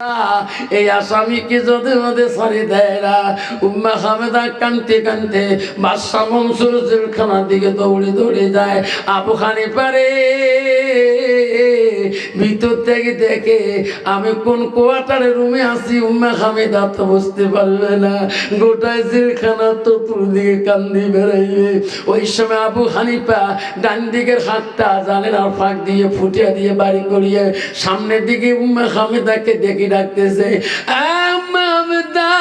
এই আসামিকে যদি মধ্যে সরি দেয় না, উম্মে হামেদা কানতে কানতে বাদশা মনসুর জেলখানার দিকে দৌড়ে দৌড়ে যায়। আবু হানিফা রে ভিতর থেকে দেখে আমি কোন কোয়ার্টারের রুমে আছি, উম্মে হামেদা তো বুঝতে পারবে না, গোটায় জেলখানা তো দিকে কান্দি বেড়াইবে। ওই সময় আবু হানিফা ডান দিকের হাতটা জানালার ফাঁক দিয়ে ফুটিয়ে দিয়ে বাড়ি করিয়ে সামনের দিকে উম্মে হামেদাকে দেখে ডাকতেছে, হামেদা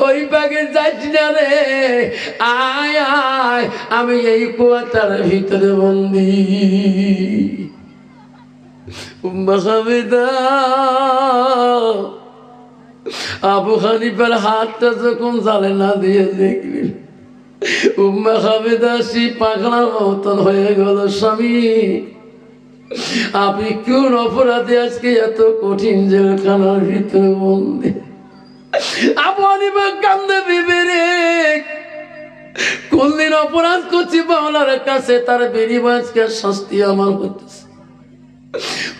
ওই বাগে যাচ্ছি না রে, আয় আয়, আমি এই কোয়ার্টারের ভিতরে বন্দি। উম্মে হামেদা আবু হানিফার হাতটা যখন জানালা দিয়ে দেখলেন, উম্মে হামেদা সে পাগলার মতন হয়ে গেল। স্বামী, আপনি কোন অপরাধে আজকে এত কঠিন জেলখানার ভিতরে বন্দি? আবু হানিফা কান্দে বিবেরে, কোনদিন অপরাধ করছি বাংলার কাছে, তার বিনিময় আজকে শাস্তি আমার হতেছে।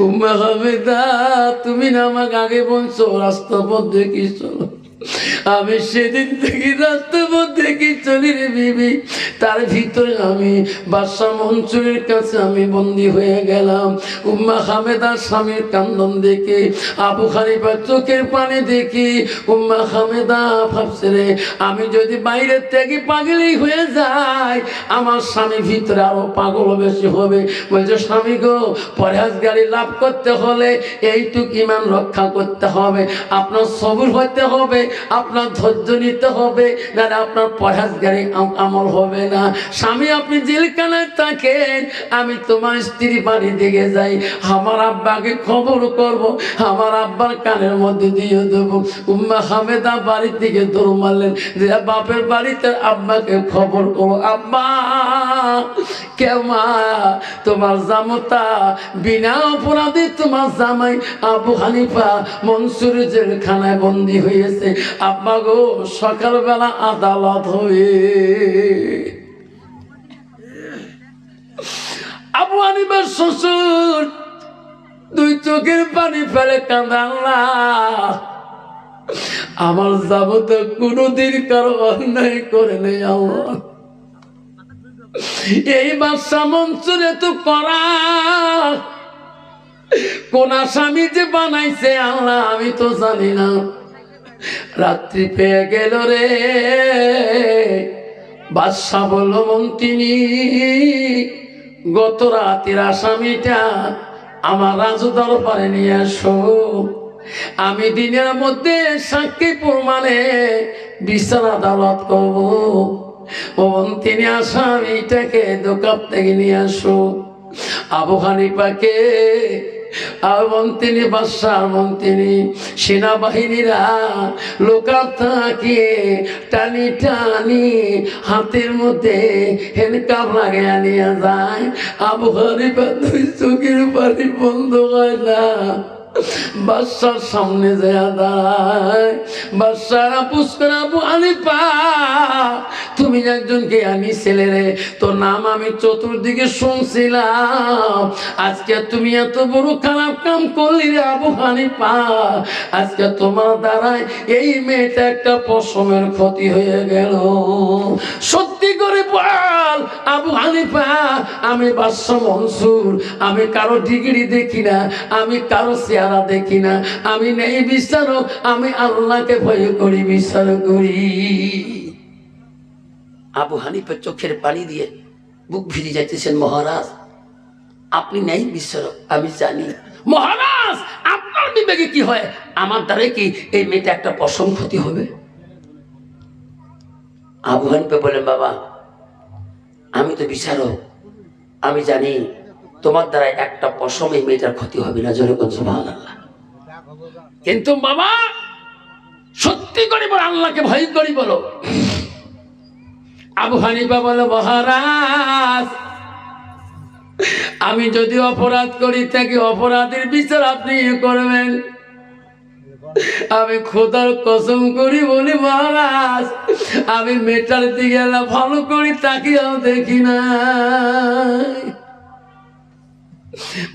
উম্মে হামেদা, তুমি না আমাকে আগে বলছো রাস্তা পথ দেখি চলো, আমি সেদিন থেকে রাস্তা পথ দেখি চলি রে বিবি। তার ভিতরে আমি বাদশা মনসুরের কাছে আমি বন্দী হয়ে গেলাম। উম্মে হামেদার স্বামীর কান্দন দেখে, আবু হানিফার চোখের পানি দেখি, উম্মে হামেদা ভাবছে রে, আমি যদি বাইরের থেকে পাগলই হয়ে যাই, আমার স্বামী ভিতরে আরো পাগল বেশি হবে। বলছে, স্বামী গো, পরহেজগারি লাভ করতে হলে এইটুক ইমান রক্ষা করতে হবে, আপনার সবুর হতে হবে, আপনার ধৈর্য নিতে হবে, না আপনার পরহেজগারি আমল হবে না। স্বামী, আপনি জেলখানায় থাকেন, আমি তোমার স্ত্রী বাড়ি দিকে যাই, আমার আব্বাকে খবর করব, আমার আব্বার কানের মধ্যে দিয়ে দেবো। উম্মে হামেদা বাড়ির দিকে দৌড় মারলেন, যে বাপের বাড়িতে আব্বাকে খবর করো। আব্বা, কেমা তোমার জামতা বিনা অপরাধে তোমার জামাই আবু হানিফা মনসুর জেলখানায় বন্দী হয়েছে। আব্বা গো, সকালবেলা আদালত হয়ে আবু হানিফার শ্বশুর দুই চোখের পানি ফেলে কাঁদাল্লা, আমার যাবত কোনদিন কারো অন্যায় করে নেই আল্লাহ, এই বাদশা মনসুর এত করা কোন আসামি যে বানাইছে আল্লাহ আমি তো জানি না। রাত্রি পেয়ে গেল রে, বাদশা বলল, মন্ত্রী গত রাতের আসামিটা আমার রাজ দরবারে নিয়ে আসো, আমি দিনের মধ্যে সাক্ষী প্রমাণে বিচার আদালত করবো। ও মন্ত্রী, আসামিটাকে দোকান থেকে নিয়ে আসো। আবু হানিফাকে মন্ত্রী বাদশার মন্ত্রী সেনাবাহিনীরা লোকাল থাকে টানি টানি হাতের মধ্যে হ্যান্ডকাপ লাগিয়ে নিয়ে যায়। আবু হানিফা দুই চোখের পানি বন্ধ হয় না, বাদশার সামনে যায় দাঁড়ায়। বাদশার আপুস করে, আবু হানিফা তুমি একজনকে আনি ছেলে রে, তোর নাম আমি চতুর্দিকে শুনছিলাম, আজকে তুমি এত বড় খারাপ কাম করলি রে আবু হানিফা, আজকে তোমার দ্বারায় এই মেয়েটা একটা পশমের ক্ষতি হয়ে গেল। সত্যি করে বল আবু হানিফা, আমি বাদশা মনসুর, আমি কারো ডিগ্রি দেখি না, আমি কারো চেহারা দেখি না, আমি নেই বিচারক, আমি আল্লাহকে ভয় করি, বিচার করি। আবু হানিফা চোখের পানি দিয়ে বুক ভিজে যাইতেছেন, মহারাজ আপনি নেই বিচারক আমি জানি, মহারাজ আপনার বিবেকে কি হয়, আমার দ্বারা কি এই মেয়েটা একটা পশম ক্ষতি হবে? আবু হানিফা বলেন, বাবা আমি তো বিচারক, আমি জানি তোমার দ্বারা একটা পশম এই মেয়েটার ক্ষতি হবে না, জোরে কোন সুবহানাল্লাহ। কিন্তু বাবা সত্যি করে বলো, আল্লাহকে ভয় করি বলো। আবু হানিফা বলে, মহারাজ আমি যদি অপরাধ করি থাকি, অপরাধের বিচার আপনি করবেন। আমি খোদার কসম করি বলি, মহারাজ আমি মেয়েটার দিকে ভালো করি তাকিয়েও দেখি না।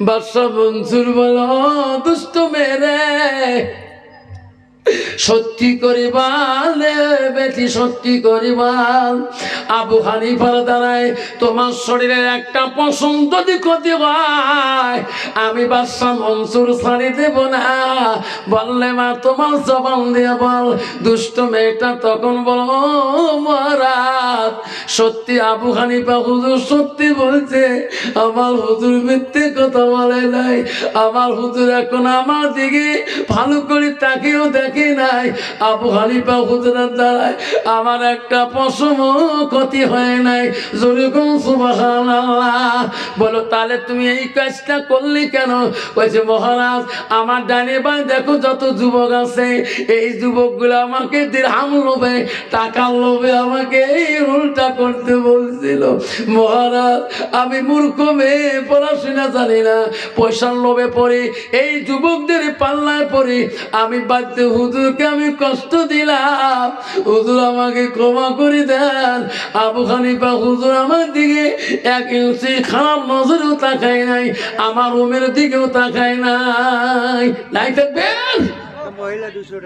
বাদশা মনসুর বলো, দুষ্ট মেরে সত্যি করিবাল বেটি, সত্যি করিবাল। আবু হানিফার দ্বারায় তোমার শরীরের একটা পশম যদি ক্ষতি হয়, আমি বাদশা মনসুর ছাড়ি দেব না। বললে মা তোমার জবান দিয়ে বল। দুষ্ট মেয়েটা তখন বলো, মহারাজ সত্যি আবু হানিফা হুজুর সত্যি বলছে, আমার হুজুর মিথ্যে কথা বলে নাই। আমার হুজুর এখন আমার দিকে ভালো করে তাকেও দেখে নাই। আবু হানিফা হুজুরের দ্বারায় আমার একটা পশম ক্ষতি হয় নাই। জোরে কোন সুবহানাল্লাহ। বলো তাহলে তুমি এই কাজটা করলে কেন? বলছে মহারাজ আমার ডানে বাঁ দেখো যত যুবক আছে, এই যুবকগুলো আমাকে দিরহাম লোভে, টাকার লোভে আমাকে এই উল্টা করতে বলছিল। মহারাজ আমি মূর্খ মেয়ে, পড়াশোনা জানি না, পয়সার লোভে পড়ে এই যুবকদের পাল্লায় পড়ে আমি বাধ্য হুজুরকে আমি কষ্ট দিলাম। হুজুর আমাকে ক্ষমা করে দেন। আবু হানিফা হুজুর আমার দিকে এক ইঞ্চি খারাপ নজরেও তাকায় নাই, আমার রুমের দিকেও তাকায় নাই। নাই থাকবেন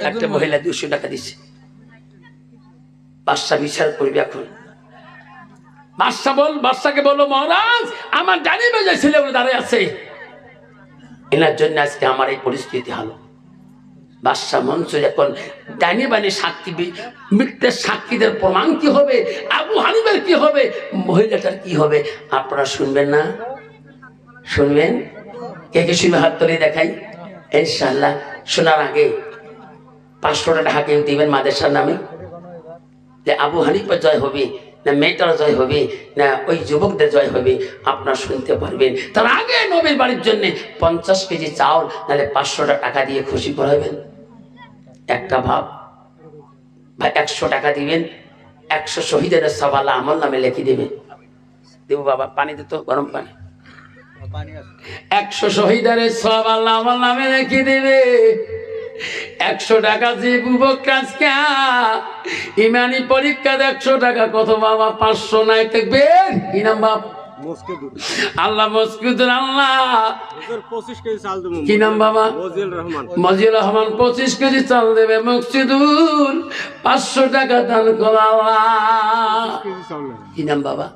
একটা মহিলা 200 টাকা দিছে। বাদশা বিচার করবে এখন। বাদশাকে বলো, মহারাজ আমার ডানি বেজে ছেলেগুলো দাঁড়িয়ে আছে, এনার জন্য আজকে আমার এই পরিস্থিতি হলো। বাদশা মনসুর এখন ডাইনি বানি সাক্ষী, মিথ্যে সাক্ষীদের প্রমাণ কি হবে, আবু হানিফার কি হবে, মহিলাটার কি হবে, আপনারা শুনবেন না? শুনবেন? কে কে শুনবে হাত তুলে দেখাই। ইনশাআল্লাহ শোনার আগে 500 টাকা কেউ দিবেন মাদ্রাসার নামে, যে আবু হানিফা জয় হবে না মেয়েটার জয় হবে না ওই যুবকদের জয় হবে, আপনারা শুনতে পারবেন। তার আগে নবীর বাড়ির জন্য 50 কেজি চাউল নাহলে 500 টাকা দিয়ে খুশি করাবেন। একটা ভাব ভাই, 100 টাকা দিবেন, 100 শহীদের সব আল্লাহ আমল নামে লিখে দেবেন। দেবো বাবা, পানি দিত, গরম পানি। 100 শহীদের সব আল্লাহ আমল নামে লিখে দেবে। 100 টাকা যে বুবক কাজকা ইমানি পরীক্ষা 100 টাকা কত বাবা? 500 নাই থাকবে। কি নাম বাপ? আল্লাহ মসকুদুর আল্লাহ 25 কেজি চাল দেব। কি নাম বাবা? মজিউর রহমান 25 কেজি চাল দেবে। মসজিদুল 500 টাকা দান করো আল্লাহ। কি নাম বাবা?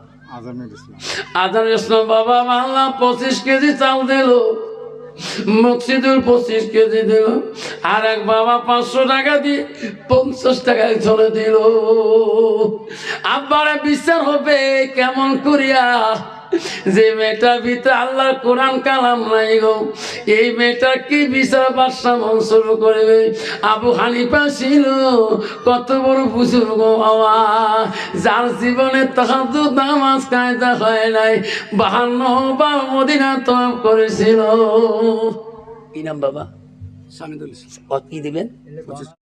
আজানুল ইসলাম বাবা। আল্লাহ 25 কেজি চাল দিল। মকসিদুল 25 কেজি দিল। আর এক বাবা 500 টাকা দিয়ে 50 টাকায় চলে দিল। আব্বারে বিচার হবে কেমন করিয়া? যে মেয়েটার ভিতরে আল্লাহর কোরআন কালাম নাই গো, এই মেয়েটা কি বিচার বাদশা মনসুর করবে? আবু হানিফা ছিল কত বড় বুজুর্গ বাবা, যার জীবনে তাহাজ্জুদ নামাজ কায়দা হয় নাই, 52 বার মদিনা তওয়াফ করেছিল। কি নাম বাবা? সামিদুল ইসলাম। কি দিবেন?